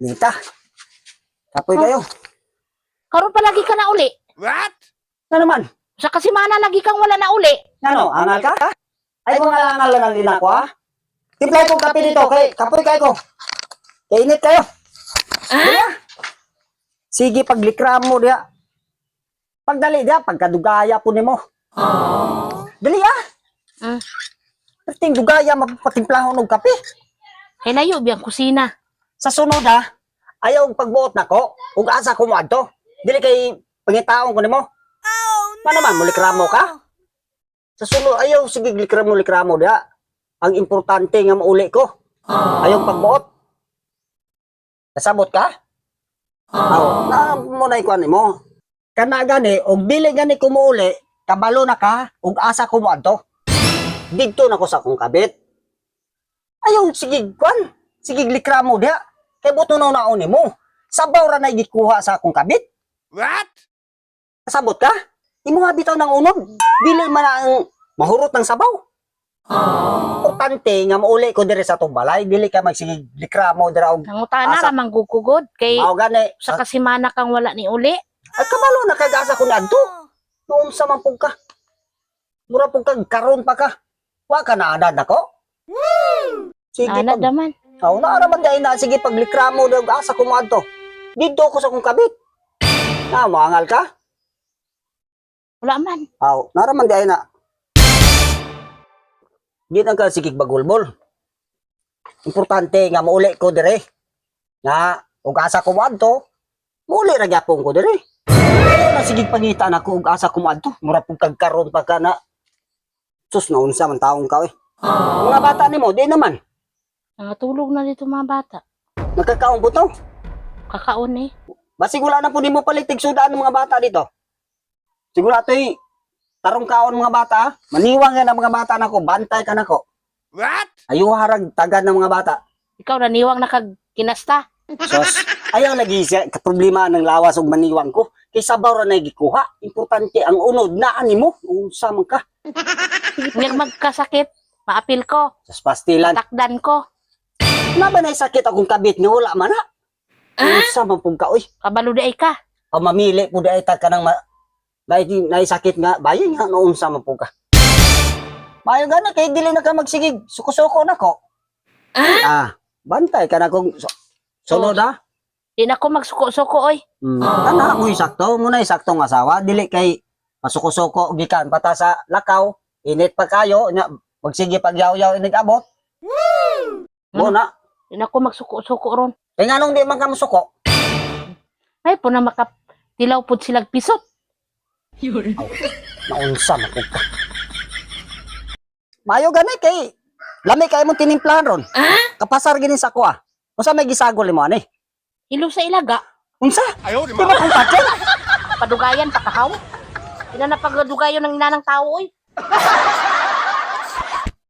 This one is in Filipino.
Nita. Kapoy kayo. Karon palagi ka na uli. What? Ano naman? Sa kasimana lagi kang wala na uli. Ano, angal ka? Ay, kung angal lang ang lina ko, ha? Timplay kong kape dito, kay kapoy kayo ko. Kainit kayo. Diya. Sige, paglikram mo diya. Pagdali diya, pagkadugaya po nimo. Dali, ha? Ting dugaya, mapatimpla ng kape. Hilayo biyang kusina. Sa sunod, ha? Ayaw pagbuot na ko, ug asa ko mo adto. Dili kay pangitaon ko nimo. Ano man, mulikramo ka? Sa sunod, ayaw, sige, likramo diya. Ang importante nga mauli ko. Ayaw pagbuot. Nasabot ka? Na muna ikuan mo. Kana gani, og dili gani ko mauli, kabalo na ka, ug asa ko mo adto. Dito na ko sa akong kabit. Ayaw, sige, kuan. Sige, likramo diya. Kay buto na naon mo. Sabaw ra na gikuha sa akong kabit. What? Nasabot ka? Imo nga bitaw ng unod. Dili man ang mahurot ng sabaw. Importante nga mauli ko dire sa tong balay, dili ka magsigig likramo dira og Nangutana asa. ra manggugugod kay mao gani. sa kasimana kang wala ni uli. Ay kabalo na kay asa ko nadto. Noon sa man pug ka. Mura pug kag karon pa ka. Wa ka na anad nako. Sige Ana pag naman. naaraman dai na sige paglikramo daw asa ko madto. Dito ko sa kong kabit. Na maangal ka? Wala man. Naraman dai na. Di na ka sigig bagulbol. Importante nga mauli ko dire. Nga ug asa ko madto. Mauli ra gyapon ko dire. Na sigig pangita na ko ug asa ko madto. Mura pug kag karon pa ka na. Sus na unsa man taong ka Mga bata nimo di naman. Nangatulog na dito mga bata. Nagkakaon po to. Kakaon eh. Basig wala na po nimo palitig sudaan ng mga bata dito. Siguro ito'y tarong kaon mga bata. Maniwang yan ang mga bata nako. Bantay ka nako. What? Ayaw harag tagad ng mga bata. Ikaw naniwang na kag kinasta. Sos, ayaw lagi siya problema ng lawas ug maniwang ko. Kay sabaw ra na gikuha. Importante ang unod na animo. Unsa man ka? Ngag magkasakit, maapil ko, Sa pastilan. takdan ko. Na ba na sakit akong kabit nga wala man na? Unsa man pug ka oy? Kabalo di ka. O mamili pud ay ta kanang dahil sakit nga bayan nga noon sa man pug ka. Mayo gana kay dili na ka magsigig. Suko-suko nako. Bantay ka na kung sunod ha. Di na ko magsuko-suko oy. Ana mo sakto, muna saktong asawa dili kay masuko-suko gikan pata sa lakaw, init pa kayo nya magsige pagyaw-yaw inig abot. Muna, Di na ko magsuko-suko ron. kay nganong di man ka musuko? Ay po na makatilaw po silag pisot. Naunsa man pug ka. Mayo gani kay lami kay mo tinimplahan ron. Kapasar gini sa kuha. Unsa may gisagol mo ani? Ilo sa ilaga, Unsa? Ayaw, di Di ba kung patyon? padugayan, pakahaw. Di na napagdugayon ng inanang tao oy.